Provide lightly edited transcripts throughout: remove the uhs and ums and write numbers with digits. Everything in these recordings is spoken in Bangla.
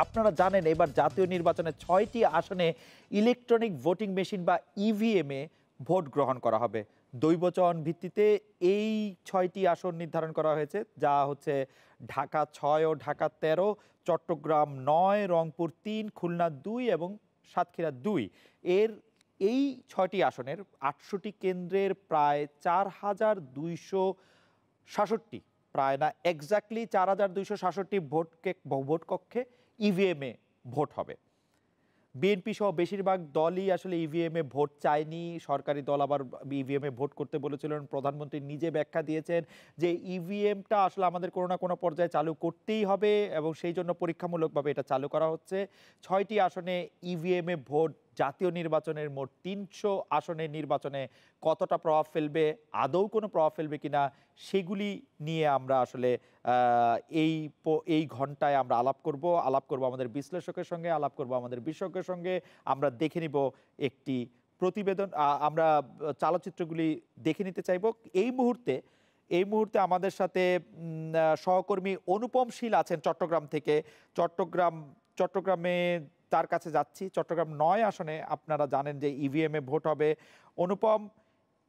আপনারা জানেন এবার জাতীয় নির্বাচনে ৬টি আসনে ইলেকট্রনিক ভোটিং মেশিন বা ইভিএমে ভোট গ্রহণ করা হবে। দৈবচয়ন ভিত্তিতে এই ৬টি আসন নির্ধারণ করা হয়েছে, যা হচ্ছে ঢাকা ৬ ও ঢাকা ১৩, চট্টগ্রাম ৯, রংপুর ৩, খুলনা ২ এবং সাতক্ষীরা ২। এই ৬টি আসনের ৮০টি কেন্দ্রের প্রায় ৪,২৬৭, প্রায় না এক্স্যাক্টলি ৪,২৬৭ ভোট কক্ষে ইভিএমে ভোট হবে। বিএনপি সহ বেশিরভাগ দলই আসলে ইভিএমে ভোট চায়নি। সরকারি দল আবার ইভিএমে ভোট করতে বলেছিলেন। প্রধানমন্ত্রী নিজে ব্যাখ্যা দিয়েছেন যে ইভিএমটা আসলে আমাদের কোনো না কোনো পর্যায়ে চালু করতেই হবে এবং সেই জন্য পরীক্ষামূলকভাবে এটা চালু করা হচ্ছে। ৬টি আসনে ইভিএমে ভোট জাতীয় নির্বাচনের মোট ৩০০ আসনের নির্বাচনে কতটা প্রভাব ফেলবে, আদৌ কোনো প্রভাব ফেলবে কিনা, সেগুলি নিয়ে আমরা আসলে এই ঘন্টায় আমরা আলাপ করব আমাদের বিশ্লেষকের সঙ্গে, আলাপ করব আমাদের বিশেষজ্ঞের সঙ্গে। আমরা দেখে নিব একটি প্রতিবেদন, আমরা চালচিত্রগুলি দেখে নিতে চাইব। এই মুহূর্তে আমাদের সাথে সহকর্মী অনুপম শীল আছেন চট্টগ্রাম থেকে। চট্টগ্রামে তার কাছে যাচ্ছি। চট্টগ্রাম ৯ আসনে আপনারা জানেন যে ইভিএমে ভোট হবে। অনুপম,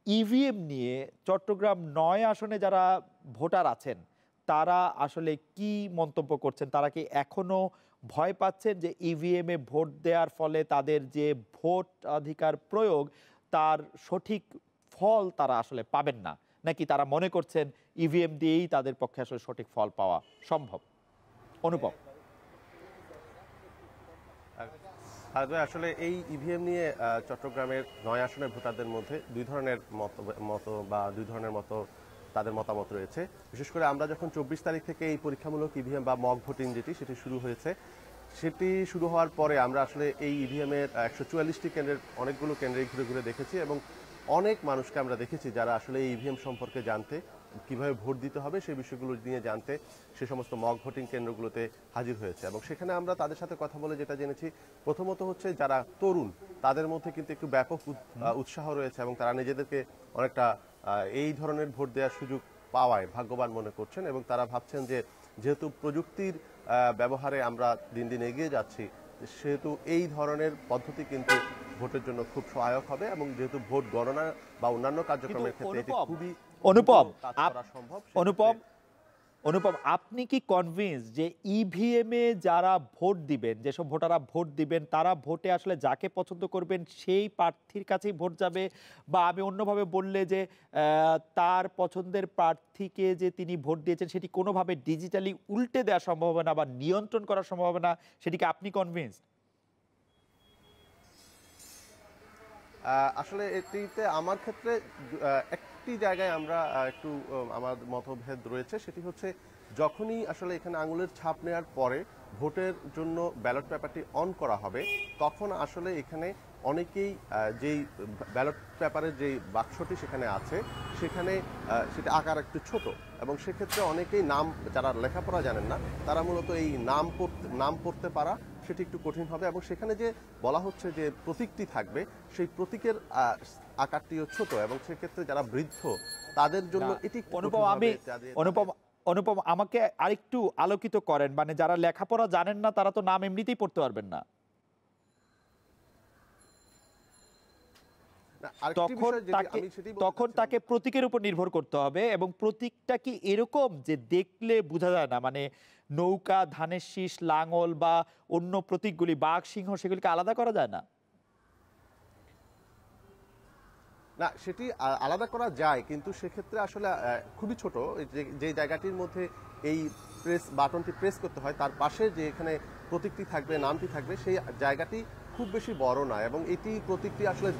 ইভিএম নিয়ে চট্টগ্রাম ৯ আসনে যারা ভোটার আছেন তারা আসলে কি মন্তব্য করছেন? তারা কি এখনো ভয় পাচ্ছেন যে ইভিএমে ভোট দেওয়ার ফলে তাদের যে ভোট অধিকার প্রয়োগ তার সঠিক ফল তারা আসলে পাবেন না, নাকি তারা মনে করছেন ইভিএম দিয়েই তাদের পক্ষে আসলে সঠিক ফল পাওয়া সম্ভব? অনুপম। আসলে এই ইভিএম নিয়ে চট্টগ্রামের ৯ আসনের ভোটারদের মধ্যে দুই ধরনের মতো তাদের মতামত রয়েছে। বিশেষ করে আমরা যখন ২৪ তারিখ থেকে এই পরীক্ষামূলক ইভিএম বা মক ভোটিং সেটি শুরু হয়েছে, সেটি শুরু হওয়ার পরে আমরা আসলে এই ইভিএমের ১৪৪টি কেন্দ্রের অনেকগুলো কেন্দ্রে ঘুরে ঘুরে দেখেছি এবং অনেক মানুষকে আমরা দেখেছি যারা আসলে এই ইভিএম সম্পর্কে জানতে, কিভাবে ভোট দিতে হবে সেই বিষয়গুলো নিয়ে জানতে সে সমস্ত মক ভোটিং কেন্দ্রগুলোতে হাজির হয়েছে। এবং সেখানে আমরা তাদের সাথে কথা বলে যেটা জেনেছি, প্রথমত হচ্ছে যারা তরুণ তাদের মধ্যে কিন্তু একটু ব্যাপক উৎসাহ রয়েছে এবং তারা নিজেদেরকে অনেকটা এই ধরনের ভোট দেওয়ার সুযোগ পাওয়ায় ভাগ্যবান মনে করছেন এবং তারা ভাবছেন যে যেহেতু প্রযুক্তির ব্যবহারে আমরা দিন দিন এগিয়ে যাচ্ছি, সেহেতু এই ধরনের পদ্ধতি কিন্তু ভোটের জন্য খুব সহায়ক হবে এবং যেহেতু ভোট গণনা বা অন্যান্য কার্যক্রমের ক্ষেত্রে এটি খুবই অনুপম, আপনি কি কনভিন্স যে ইভিএমে যারা ভোট দিবেন, যেসব ভোটাররা ভোট দিবেন, তারা ভোটে আসলে যাকে পছন্দ করবেন সেই প্রার্থীর কাছেই ভোট যাবে? বা আমি অন্যভাবে বললে যে তার পছন্দের প্রার্থীকে যে তিনি ভোট দিয়েছেন সেটি কোনোভাবে ডিজিটালি উল্টে দেওয়া সম্ভব হবে না বা নিয়ন্ত্রণ করা সম্ভব হবে না, সেটিকে আপনি কনভিন্স? আসলে এটিতে আমার ক্ষেত্রে একটি জায়গায় আমরা একটু আমার মতভেদ রয়েছে। সেটি হচ্ছে যখনই আসলে এখানে আঙুলের ছাপ নেওয়ার পরে ভোটের জন্য ব্যালট পেপারটি অন করা হবে, তখন আসলে এখানে অনেকেই যেই ব্যালট পেপারের যেই বাক্সটি সেখানে আছে সেখানে সেটা আকার একটু ছোট এবং সেক্ষেত্রে অনেকেই যারা লেখাপড়া জানেন না তারা মূলত এই নাম পড়তে পারা সেটি একটু কঠিন হবে এবং সেখানে যে বলা হচ্ছে যে প্রতীকটি থাকবে সেই প্রতীকের আকারটিও ছোট এবং সেক্ষেত্রে যারা বৃদ্ধ তাদের জন্য এটি অনুপম, আমাকে আরেকটু আলোকিত করেন। মানে যারা লেখাপড়া জানেন না তারা তো নাম এমনিতেই পড়তে পারবেন না, তখন তাকে প্রতীকের উপর নির্ভর করতে হবে। এবং প্রতীকটা কি এরকম যে দেখলে বোঝা যায় না, মানে নৌকা, ধানের শীষ, লাঙল বা অন্য প্রতীকগুলি, বাঘ, সিংহ, সেগুলিকে আলাদা করা যায় না? না, সেটি আলাদা করা যায়, কিন্তু সেক্ষেত্রে আসলে খুবই ছোট। যে জায়গাটির মধ্যে এই বাটনটি প্রেস করতে হয় তার পাশে যে এখানে প্রতীকটি থাকবে, নামটি থাকবে, সেই জায়গাটি খুব বেশি বড় না এবং এটি প্রতীকটি আসলে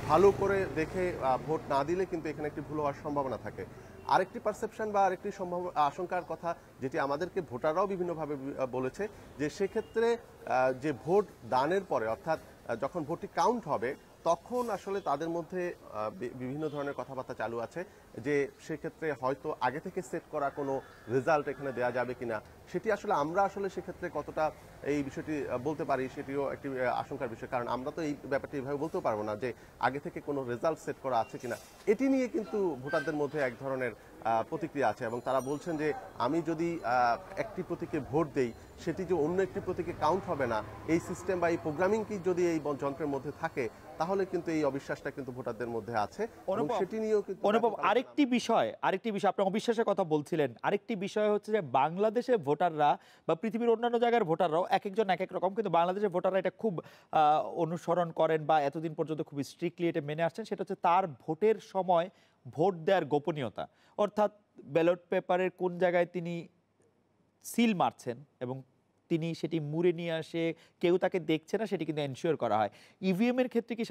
ভালো করে দেখে ভোট না দিলে কিন্তু এখানে একটি ভুল হওয়ার সম্ভাবনা থাকে। আরেকটি পারসেপশন বা আরেকটি আশঙ্কার কথা যেটি আমাদেরকে ভোটাররাও বিভিন্নভাবে বলেছে, যে সেক্ষেত্রে যে ভোট দানের পরে অর্থাৎ যখন ভোটটি কাউন্ট হবে তখন আসলে তাদের মধ্যে বিভিন্ন ধরনের কথাবার্তা চালু আছে যে সেক্ষেত্রে হয়তো আগে থেকে সেট করা কোনো রেজাল্ট এখানে দেওয়া যাবে কিনা। সেটি আসলে আমরা সেক্ষেত্রে কতটা এই বিষয়টি বলতে পারি সেটিও একটি আশঙ্কার বিষয়, কারণ আমরা তো এই ব্যাপারটি এভাবে বলতেও পারবো না যে আগে থেকে কোনো রেজাল্ট সেট করা আছে কিনা। এটি নিয়ে কিন্তু ভোটারদের মধ্যে এক ধরনের প্রতিক্রিয়া আছে এবং তারা বলছেন যে আমি যদি একটি প্রতীকে ভোট দেই সেটি যে অন্য একটি প্রতীকে কাউন্ট হবে না, এই সিস্টেম বা এই প্রোগ্রামিং কি যদি এই যন্ত্রের মধ্যে থাকে তাহলে কিন্তু এই অবিশ্বাসটা কিন্তু ভোটারদের মধ্যে আছে এবং সেটি নিয়েও কিন্তু অনুভব আরেকটি বিষয় আপনি অবিশ্বাসের কথা বলছিলেন, আরেকটি বিষয় হচ্ছে যে বাংলাদেশের ভোটাররা বা পৃথিবীর অন্যান্য জায়গার ভোটাররাও এক একজন এক এক রকম, কিন্তু বাংলাদেশের ভোটাররা এটা খুব অনুসরণ করেন বা এতদিন পর্যন্ত খুব স্ট্রিক্টলি এটা মেনে আসছেন। সেটা হচ্ছে তার ভোটের সময় ভোট দেওয়ার গোপনীয়তা, অর্থাৎ ব্যালট পেপারের কোন জায়গায় তিনি সিল মারছেন এবং তিনি সেটি মুড়ে নিয়ে আসে, কেউ তাকে দেখছে না, সেটি কিন্তু এনশিওর করা হয়। ইভিএম এর ক্ষেত্রে কি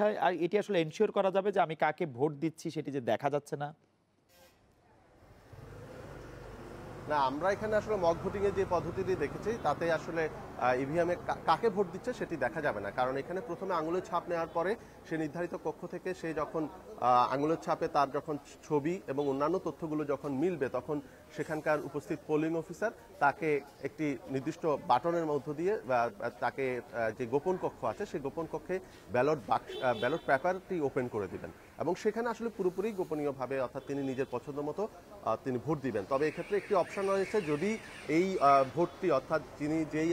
এটি আসলে এনশিওর করা যাবে যে আমি কাকে ভোট দিচ্ছি সেটি যে দেখা যাচ্ছে না? না, আমরা এখানে আসলে মক ভোটিং এর যে পদ্ধতিটি দেখেছি তাতে আসলে ইভিএম এ কাকে ভোট দিচ্ছে সেটি দেখা যাবে না, কারণ এখানে প্রথমে আঙুলের ছাপ নেওয়ার পরে সে নির্ধারিত কক্ষ থেকে সে যখন আঙুলের ছাপে তার যখন ছবি এবং অন্যান্য তথ্যগুলো যখন মিলবে তখন সেখানকার উপস্থিত পোলিং অফিসার তাকে একটি নির্দিষ্ট বাটনের মধ্য দিয়ে তাকে যে গোপন কক্ষ আছে সেই গোপন কক্ষে ব্যালট পেপারটি ওপেন করে দিবেন এবং সেখানে আসলে পুরোপুরি গোপনীয়ভাবে অর্থাৎ তিনি নিজের পছন্দ মতো তিনি ভোট দিবেন। তবে এক্ষেত্রে একটি অপশন রয়েছে, যদি এই ভোটটি অর্থাৎ তিনি যেই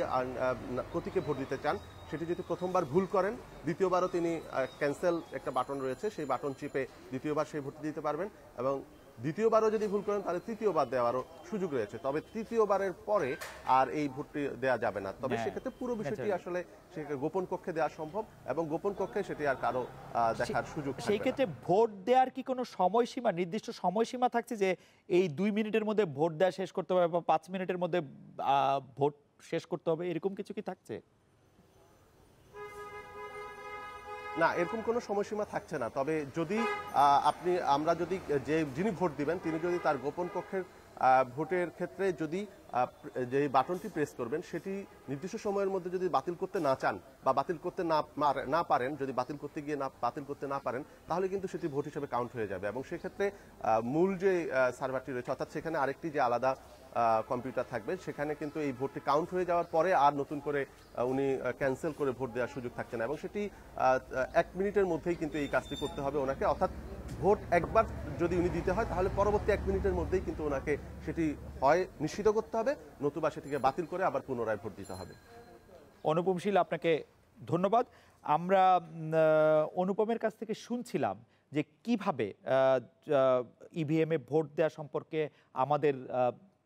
প্রতীকে ভোট দিতে চান সেটি যদি প্রথমবার ভুল করেন, দ্বিতীয়বারও তিনি ক্যান্সেল একটা বাটন রয়েছে সেই বাটন চিপে দ্বিতীয়বার সেই ভোট দিতে পারবেন এবং দ্বিতীয়বারও যদি ভুল করেন তাহলে তৃতীয়বার দেওয়ারও সুযোগ রয়েছে। তবে তৃতীয়বারের পরে আর এই ভোটটি দেওয়া যাবে না। তবে সেক্ষেত্রে পুরো বিষয়টি আসলে গোপন কক্ষে দেওয়া সম্ভব এবং গোপন কক্ষে সেটি আর কারো দেখার সুযোগ থাকবে না। সেই ক্ষেত্রে ভোট দেওয়ার কি কোনো সময়সীমা, নির্দিষ্ট সময়সীমা থাকছে যে এই 2 মিনিটের মধ্যে ভোট দেওয়া শেষ করতে হবে বা 5 মিনিটের মধ্যে ভোট শেষ করতে হবে, এরকম কিছু কি থাকছে? না, এরকম কোনো সময়সীমা থাকছে না। তবে যদি আমরা যদি যিনি ভোট দিবেন তিনি যদি তার গোপন কক্ষের ভোটের ক্ষেত্রে যদি যে বাটনটি প্রেস করবেন সেটি নির্দিষ্ট সময়ের মধ্যে যদি বাতিল করতে না চান বা বাতিল করতে না পারেন, যদি বাতিল করতে না পারেন তাহলে কিন্তু সেটি ভোট হিসেবে কাউন্ট হয়ে যাবে এবং সেক্ষেত্রে মূল যে সার্ভারটি রয়েছে অর্থাৎ সেখানে আরেকটি যে আলাদা কম্পিউটার থাকবে সেখানে কিন্তু এই ভোটটি কাউন্ট হয়ে যাওয়ার পরে আর নতুন করে উনি ক্যান্সেল করে ভোট দেওয়ার সুযোগ থাকছে না এবং সেটি 1 মিনিটের মধ্যেই কিন্তু এই কাজটি করতে হবে ওনাকে। অর্থাৎ ভোট একবার যদি উনি দিতে হয় তাহলে পরবর্তী 1 মিনিটের মধ্যেই কিন্তু ওনাকে সেটি হয় নিশ্চিত করতে হবে, নতুবা সেটিকে বাতিল করে আবার পুনরায় ভোট দিতে হবে। অনুপম শীল, আপনাকে ধন্যবাদ। আমরা অনুপমের কাছ থেকে শুনছিলাম যে কিভাবে ইভিএম এ ভোট দেওয়া সম্পর্কে আমাদের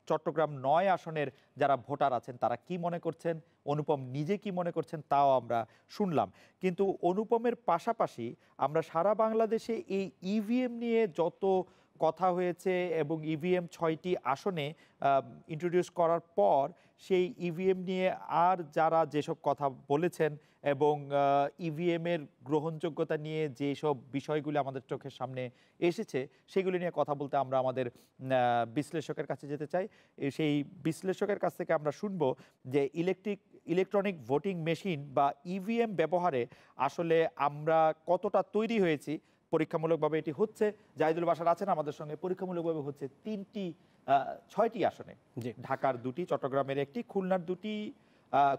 চট্টগ্রাম 9 আসনের যারা ভোটার আছেন তারা কি মনে করছেন, অনুপম নিজে কি মনে করছেন তাও আমরা শুনলাম। কিন্তু অনুপমের পাশাপাশি আমরা সারা বাংলাদেশে এই ইভিএম নিয়ে যত কথা হয়েছে এবং ইভিএম 6টি আসনে ইন্ট্রোডিউস করার পর সেই ইভিএম নিয়ে আর যারা যেসব কথা বলেছেন এবং ইভিএমের গ্রহণযোগ্যতা নিয়ে যেসব বিষয়গুলি আমাদের চোখের সামনে এসেছে সেগুলি নিয়ে কথা বলতে আমরা আমাদের বিশ্লেষকের কাছে যেতে চাই। সেই বিশ্লেষকের কাছ থেকে আমরা শুনব যে ইলেকট্রনিক ভোটিং মেশিন বা ইভিএম ব্যবহারে আসলে আমরা কতটা তৈরি হয়েছি। পরীক্ষামূলকভাবে এটি হচ্ছে, জাহিদুল বাশার আছেন আমাদের সঙ্গে, পরীক্ষামূলকভাবে হচ্ছে 6টি আসনে, ঢাকার 2টি, চট্টগ্রামের 1টি, খুলনার 2টি,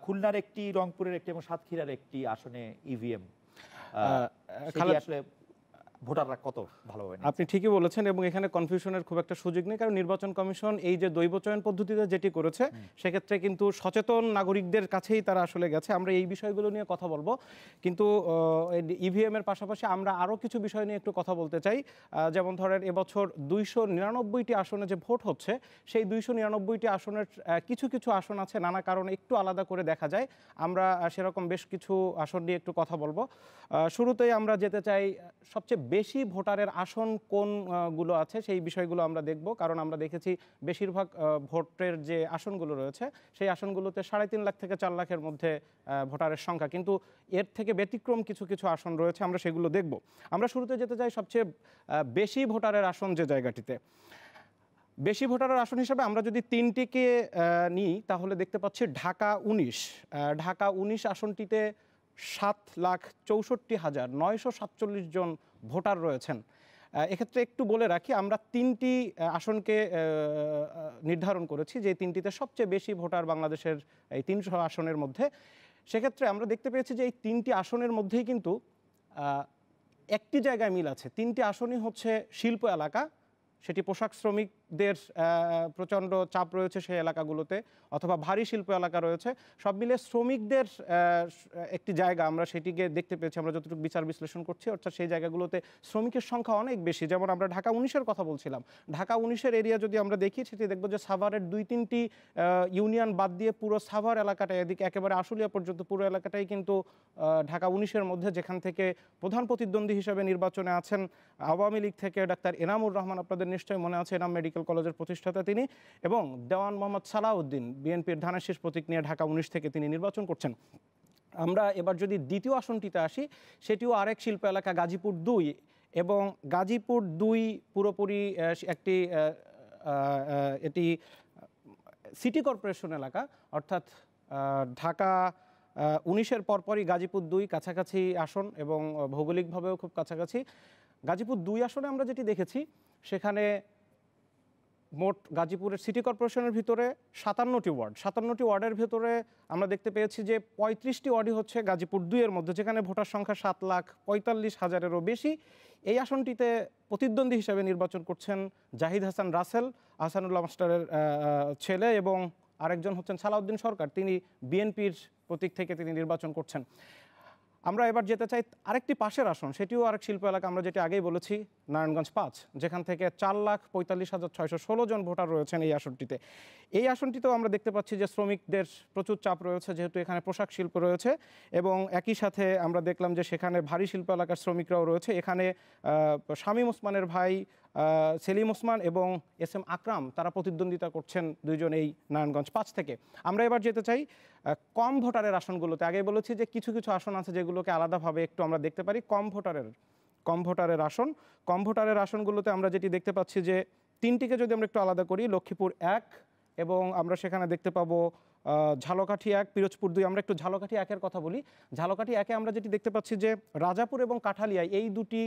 খুলনার 1টি, রংপুরের 1টি এবং সাতক্ষীরার 1টি আসনে ইভিএম। আসলে ভোটাররা কত ভালোভাবে, আপনি ঠিকই বলেছেন এবং এখানে কনফিউশনের খুব একটা সুযোগ নেই, কারণ নির্বাচন কমিশন এই যে দৈব চয়ন পদ্ধতিতে যেটি করেছে সেক্ষেত্রে কিন্তু সচেতন নাগরিকদের কাছেই তারা আসলে গেছে। আমরা এই বিষয়গুলো নিয়ে কথা বলবো, কিন্তু ইভিএম এর পাশাপাশি আমরা আরও কিছু বিষয় নিয়ে একটু কথা বলতে চাই। যেমন ধরেন এবছর 299টি আসনে যে ভোট হচ্ছে সেই 299টি আসনের কিছু কিছু আসন আছে নানা কারণে একটু আলাদা করে দেখা যায়। আমরা সেরকম বেশ কিছু আসন নিয়ে একটু কথা বলবো। শুরুতেই আমরা যেতে চাই সবচেয়ে বেশি ভোটারের আসন কোনগুলো আছে সেই বিষয়গুলো আমরা দেখব, কারণ আমরা দেখেছি বেশিরভাগ ভোটের যে আসনগুলো রয়েছে সেই আসনগুলোতে 3.5 লাখ থেকে 4 লাখের মধ্যে ভোটারের সংখ্যা, কিন্তু এর থেকে ব্যতিক্রম কিছু কিছু আসন রয়েছে, আমরা সেগুলো দেখব। আমরা শুরুতে যেতে চাই সবচেয়ে বেশি ভোটারের আসন যে জায়গাটিতে। বেশি ভোটারের আসন হিসাবে আমরা যদি 3টিকে নিই তাহলে দেখতে পাচ্ছি ঢাকা 19 আসনটিতে 7,64,947 জন ভোটার রয়েছেন। এক্ষেত্রে একটু বলে রাখি, আমরা 3টি আসনকে নির্ধারণ করেছি যে 3টিতে সবচেয়ে বেশি ভোটার বাংলাদেশের এই 300 আসনের মধ্যে। সেক্ষেত্রে আমরা দেখতে পেয়েছি যে এই 3টি আসনের মধ্যেই কিন্তু একটি জায়গায় মিল আছে। 3টি আসনই হচ্ছে শিল্প এলাকা, সেটি পোশাক শ্রমিক শ্রমিকদের প্রচণ্ড চাপ রয়েছে সেই এলাকাগুলোতে, অথবা ভারী শিল্প এলাকা রয়েছে, সব মিলে শ্রমিকদের একটি জায়গা আমরা সেটিকে দেখতে পেয়েছি, আমরা যতটুকু বিচার বিশ্লেষণ করছি, অর্থাৎ সেই জায়গাগুলোতে শ্রমিকের সংখ্যা অনেক বেশি। যেমন আমরা ঢাকা 19-এর কথা বলছিলাম, ঢাকা 19-এর এরিয়া যদি আমরা দেখি, সেটি দেখবো যে সাভারের 2-3টি ইউনিয়ন বাদ দিয়ে পুরো সাভার এলাকাটাই, এদিকে একেবারে আশুলিয়া পর্যন্ত পুরো এলাকাটাই কিন্তু ঢাকা 19-এর মধ্যে, যেখান থেকে প্রধান প্রতিদ্বন্দ্বী হিসেবে নির্বাচনে আছেন আওয়ামী লীগ থেকে ডাক্তার এনামুর রহমান, আপনাদের নিশ্চয়ই মনে আছে, এনাম মেডিকেল কলেজের প্রতিষ্ঠাতা তিনি, এবং দেওয়ান মোহাম্মদ সালাউদ্দিন বিএনপির ধানের শীষ প্রতীক নিয়ে ঢাকা 19 থেকে তিনি নির্বাচন করছেন। আমরা এবার যদি দ্বিতীয় আসনটিতে আসি, সেটিও আরেক শিল্প এলাকা গাজীপুর 2, এবং গাজীপুর 2 পুরোপুরি একটি এটি সিটি কর্পোরেশন এলাকা, অর্থাৎ ঢাকা 19-এর পরপরই গাজীপুর 2 কাছাকাছি আসন এবং ভৌগোলিকভাবেও খুব কাছাকাছি। গাজীপুর 2 আসনে আমরা যেটি দেখেছি, সেখানে মোট গাজীপুরের সিটি কর্পোরেশনের ভিতরে 57টি ওয়ার্ড, 57টি ওয়ার্ডের ভিতরে আমরা দেখতে পেয়েছি যে 35টি ওয়ার্ডই হচ্ছে গাজীপুর 2-এর মধ্যে, যেখানে ভোটার সংখ্যা 7,45,000-এরও বেশি। এই আসনটিতে প্রতিদ্বন্দ্বী হিসেবে নির্বাচন করছেন জাহিদ হাসান রাসেল, আহসানুল্লাহ মাস্টারের ছেলে, এবং আরেকজন হচ্ছেন সালাউদ্দিন সরকার, তিনি বিএনপির প্রতীক থেকে তিনি নির্বাচন করছেন। আমরা এবার যেতে চাই আরেকটি পাশের আসন, সেটিও আরেক শিল্প এলাকা, আমরা যেটি আগেই বলেছি, নারায়ণগঞ্জ 5, যেখান থেকে 4,45,616 জন ভোটার রয়েছেন এই আসনটিতে। এই আসনটিতেও আমরা দেখতে পাচ্ছি যে শ্রমিকদের প্রচুর চাপ রয়েছে, যেহেতু এখানে পোশাক শিল্প রয়েছে, এবং একই সাথে আমরা দেখলাম যে সেখানে ভারী শিল্প এলাকার শ্রমিকরাও রয়েছে। এখানে শামীম ওসমানের ভাই সেলিম ওসমান এবং SM আকরাম, তারা প্রতিদ্বন্দ্বিতা করছেন দুইজন এই নারায়ণগঞ্জ 5 থেকে। আমরা এবার যেতে চাই কম ভোটারের আসনগুলোতে। আগে বলেছি যে কিছু কিছু আসন আছে যেগুলোকে আলাদাভাবে একটু আমরা দেখতে পারি। কম ভোটারের আসনগুলোতে আমরা যেটি দেখতে পাচ্ছি যে 3টিকে যদি আমরা একটু আলাদা করি, লক্ষ্মীপুর 1, এবং আমরা সেখানে দেখতে পাবো ঝালকাঠি 1, পিরোজপুর 2। আমরা একটু ঝালকাঠি 1-এর কথা বলি। ঝালকাঠি 1-এ আমরা যেটি দেখতে পাচ্ছি যে রাজাপুর এবং কাঠালিয়া, এই দুটি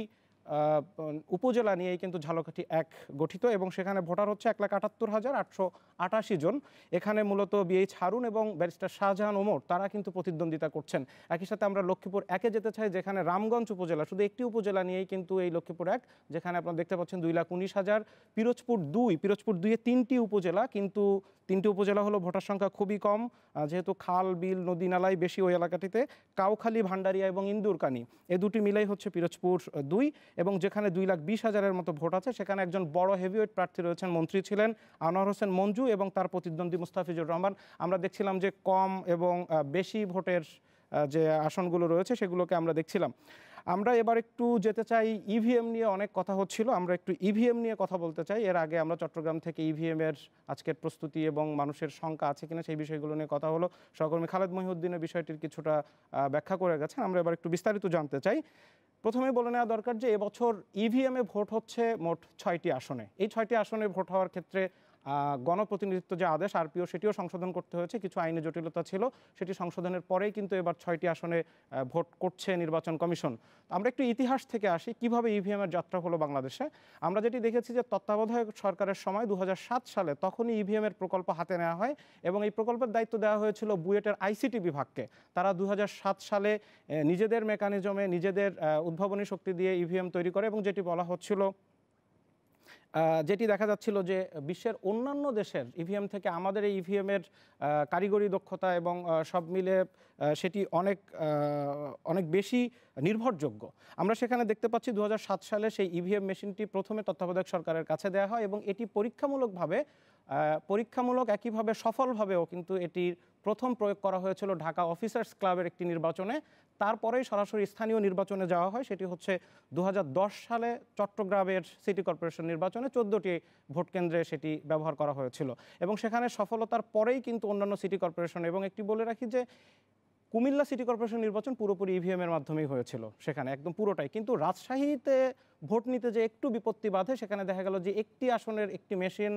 উপজেলা নিয়েই কিন্তু ঝালকাঠি 1 গঠিত, এবং সেখানে ভোটার হচ্ছে 1,78,888 জন। এখানে মূলত BH হারুন এবং ব্যারিস্টার শাহজাহান ওমর, তারা কিন্তু প্রতিদ্বন্দ্বিতা করছেন। একই সাথে আমরা লক্ষ্মীপুর 1-এ যেতে চাই, যেখানে রামগঞ্জ উপজেলা, শুধু একটি উপজেলা নিয়েই কিন্তু এই লক্ষ্মীপুর 1, যেখানে আপনারা দেখতে পাচ্ছেন 2,19,000। পিরোজপুর 2-এ 3টি উপজেলা, কিন্তু 3টি উপজেলা হলো ভোটার সংখ্যা খুবই কম, যেহেতু খাল বিল নদী নালাই বেশি ওই এলাকাটিতে। কাউখালী, ভান্ডারিয়া এবং ইন্দুরকানী, এই দুটি মিলাই হচ্ছে পিরোজপুর 2, এবং যেখানে 2,20,000-এর মতো ভোট আছে। সেখানে একজন বড় হেভিওয়েট প্রার্থী রয়েছেন, মন্ত্রী ছিলেন আনোয়ার হোসেন মঞ্জু, এবং তার প্রতিদ্বন্দ্বী মুস্তাফিজুর রহমান। আমরা দেখছিলাম যে কম এবং বেশি ভোটের যে আসনগুলো রয়েছে সেগুলোকে আমরা দেখছিলাম। আমরা এবার একটু যেতে চাই ইভিএম নিয়ে, অনেক কথা হচ্ছিল, আমরা একটু ইভিএম নিয়ে কথা বলতে চাই। এর আগে আমরা চট্টগ্রাম থেকে ইভিএমের আজকের প্রস্তুতি এবং মানুষের সংখ্যা আছে কিনা সেই বিষয়গুলো নিয়ে কথা হলো। সহকর্মী খালেদ মহিউদ্দিনের বিষয়টির কিছুটা ব্যাখ্যা করে গেছেন। আমরা এবার একটু বিস্তারিত জানতে চাই। প্রথমে বলে নেওয়া দরকার যে এবছর ইভিএমে ভোট হচ্ছে মোট 6টি আসনে। এই 6টি আসনে ভোট হওয়ার ক্ষেত্রে গণপ্রতিনিধিত্ব যে আদেশ আরপিও, সেটিও সংশোধন করতে হয়েছে। কিছু আইনি জটিলতা ছিল, সেটি সংশোধনের পরেই কিন্তু এবার 6টি আসনে ভোট করছে নির্বাচন কমিশন। আমরা একটু ইতিহাস থেকে আসি, কিভাবে ইভিএমের যাত্রা হলো বাংলাদেশে। আমরা যেটি দেখেছি যে তত্ত্বাবধায়ক সরকারের সময় 2007 সালে তখনই ইভিএমের প্রকল্প হাতে নেওয়া হয়, এবং এই প্রকল্পের দায়িত্ব দেওয়া হয়েছিল বুয়েটের আইসিটি বিভাগকে। তারা 2007 সালে নিজেদের মেকানিজমে, নিজেদের উদ্ভাবনী শক্তি দিয়ে ইভিএম তৈরি করে, এবং যেটি বলা হচ্ছিল, যেটি দেখা যাচ্ছিল যে বিশ্বের অন্যান্য দেশের ইভিএম থেকে আমাদের এই ইভিএমের কারিগরি দক্ষতা এবং সব মিলে সেটি অনেক বেশি নির্ভরযোগ্য। আমরা সেখানে দেখতে পাচ্ছি 2007 সালে সেই ইভিএম মেশিনটি প্রথমে তত্ত্বাবধায়ক সরকারের কাছে দেওয়া হয়, এবং এটি পরীক্ষামূলক একইভাবে সফলভাবেও কিন্তু এটির প্রথম প্রয়োগ করা হয়েছিল ঢাকা অফিসার্স ক্লাবের একটি নির্বাচনে। তারপরেই সরাসরি স্থানীয় নির্বাচনে যাওয়া হয়, সেটি হচ্ছে 2010 সালে চট্টগ্রামের সিটি কর্পোরেশন নির্বাচনে 14টি ভোট কেন্দ্রে সেটি ব্যবহার করা হয়েছিল, এবং সেখানে সফলতার পরেই কিন্তু অন্যান্য সিটি কর্পোরেশন, এবং একটি বলে রাখি যে কুমিল্লা সিটি কর্পোরেশন নির্বাচন পুরোপুরি ইভিএমের মাধ্যমেই হয়েছিল, সেখানে একদম পুরোটাই। কিন্তু রাজশাহীতে ভোট নিতে যে একটু বিপত্তি বাধে, সেখানে দেখা গেল যে একটি আসনের একটি মেশিন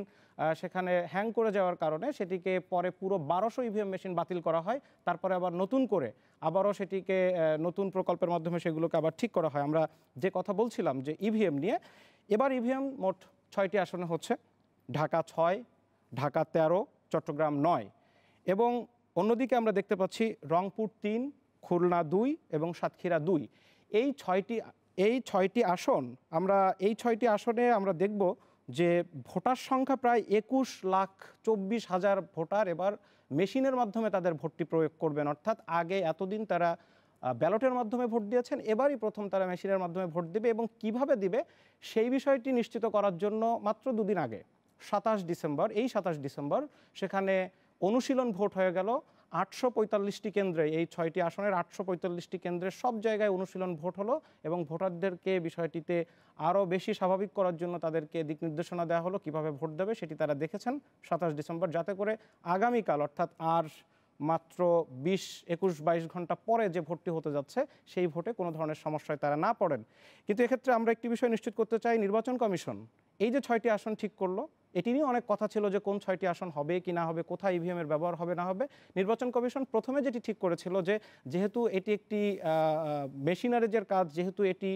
সেখানে হ্যাং করে যাওয়ার কারণে সেটিকে পরে পুরো 1200 ইভিএম মেশিন বাতিল করা হয়। তারপরে আবার নতুন করে আবারও সেটিকে নতুন প্রকল্পের মাধ্যমে সেগুলোকে আবার ঠিক করা হয়। আমরা যে কথা বলছিলাম যে ইভিএম নিয়ে, এবার ইভিএম মোট 6টি আসনে হচ্ছে, ঢাকা 6, ঢাকা 13, চট্টগ্রাম 9, এবং অন্যদিকে আমরা দেখতে পাচ্ছি রংপুর 3, খুলনা 2 এবং সাতক্ষীরা 2। এই 6টি আসন, এই 6টি আসনে আমরা দেখব যে ভোটার সংখ্যা প্রায় 21,24,000 ভোটার এবার মেশিনের মাধ্যমে তাদের ভোটটি প্রয়োগ করবেন, অর্থাৎ আগে এতদিন তারা ব্যালটের মাধ্যমে ভোট দিয়েছেন, এবারই প্রথম তারা মেশিনের মাধ্যমে ভোট দিবে এবং কিভাবে দিবে সেই বিষয়টি নিশ্চিত করার জন্য মাত্র দুদিন আগে 27 ডিসেম্বর সেখানে অনুশীলন ভোট হয়ে গেল 845টি কেন্দ্রে, এই 6টি আসনের 845টি কেন্দ্রে সব জায়গায় অনুশীলন ভোট হলো এবং ভোটারদেরকে বিষয়টিতে আরও বেশি স্বাভাবিক করার জন্য তাদেরকে দিক নির্দেশনা দেওয়া হলো কিভাবে ভোট দেবে সেটি তারা দেখেছেন 27 ডিসেম্বর, যাতে করে আগামীকাল অর্থাৎ আর মাত্র 20-21-22 ঘন্টা পরে যে ভোটটি হতে যাচ্ছে সেই ভোটে কোনো ধরনের সমস্যায় তারা না পড়েন। কিন্তু এক্ষেত্রে আমরা একটি বিষয় নিশ্চিত করতে চাই, নির্বাচন কমিশন এই যে 6টি আসন ঠিক করলো এটি নিয়ে অনেক কথা ছিল যে কোন 6টি আসন হবে কি না হবে, কোথায় ইভিএমের ব্যবহার হবে না হবে। নির্বাচন কমিশন প্রথমে যেটি ঠিক করেছিল যে যেহেতু এটি একটি মেশিনারিজের কাজ, যেহেতু এটি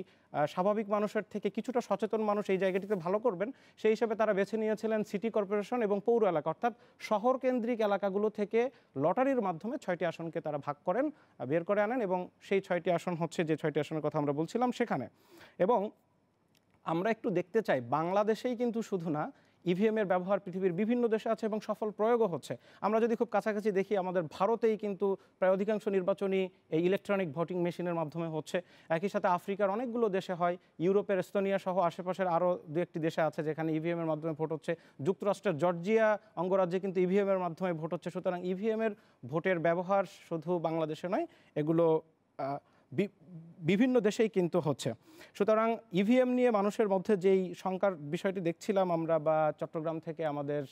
স্বাভাবিক মানুষের থেকে কিছুটা সচেতন মানুষ এই জায়গাটিতে ভালো করবেন, সেই হিসেবে তারা বেছে নিয়েছিলেন সিটি কর্পোরেশন এবং পৌর এলাকা অর্থাৎ শহর কেন্দ্রিক এলাকাগুলো থেকে লটারির মাধ্যমে 6টি আসনকে তারা ভাগ করেন, বের করে আনেন এবং সেই 6টি আসন হচ্ছে যে 6টি আসনের কথা আমরা বলছিলাম সেখানে। এবং আমরা একটু দেখতে চাই বাংলাদেশেই কিন্তু শুধু না, ইভিএমের ব্যবহার পৃথিবীর বিভিন্ন দেশে আছে এবং সফল প্রয়োগও হচ্ছে। আমরা যদি খুব কাছাকাছি দেখি আমাদের ভারতেই কিন্তু প্রায় অধিকাংশ নির্বাচনই এই ইলেকট্রনিক ভোটিং মেশিনের মাধ্যমে হচ্ছে। একই সাথে আফ্রিকার অনেকগুলো দেশে হয়, ইউরোপের এস্তোনিয়া সহ আশেপাশের আরও দু একটি দেশে আছে যেখানে ইভিএমের মাধ্যমে ভোট হচ্ছে। যুক্তরাষ্ট্রের জর্জিয়া অঙ্গরাজ্যে কিন্তু ইভিএমের মাধ্যমে ভোট হচ্ছে। সুতরাং ইভিএমের ভোটের ব্যবহার শুধু বাংলাদেশে নয়, এগুলো বিভিন্ন দেশেই কিন্তু হচ্ছে। সুতরাং ইভিএম নিয়ে মানুষের মধ্যে যেই শঙ্কার বিষয়টি দেখছিলাম আমরা, বা চট্টগ্রাম থেকে আমাদের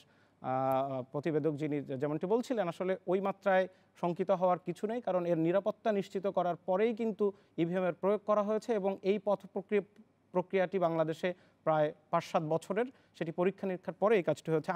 প্রতিবেদক যিনি যেমনটি বলছিলেন, আসলে ওই মাত্রায় শঙ্কিত হওয়ার কিছু নেই, কারণ এর নিরাপত্তা নিশ্চিত করার পরেই কিন্তু ইভিএমের প্রয়োগ করা হয়েছে এবং এই প্রক্রিয়াটি বাংলাদেশে প্রায় 5-7 বছরের, সেটি পরীক্ষা নিরীক্ষার পরে এই কাজটি হয়েছে।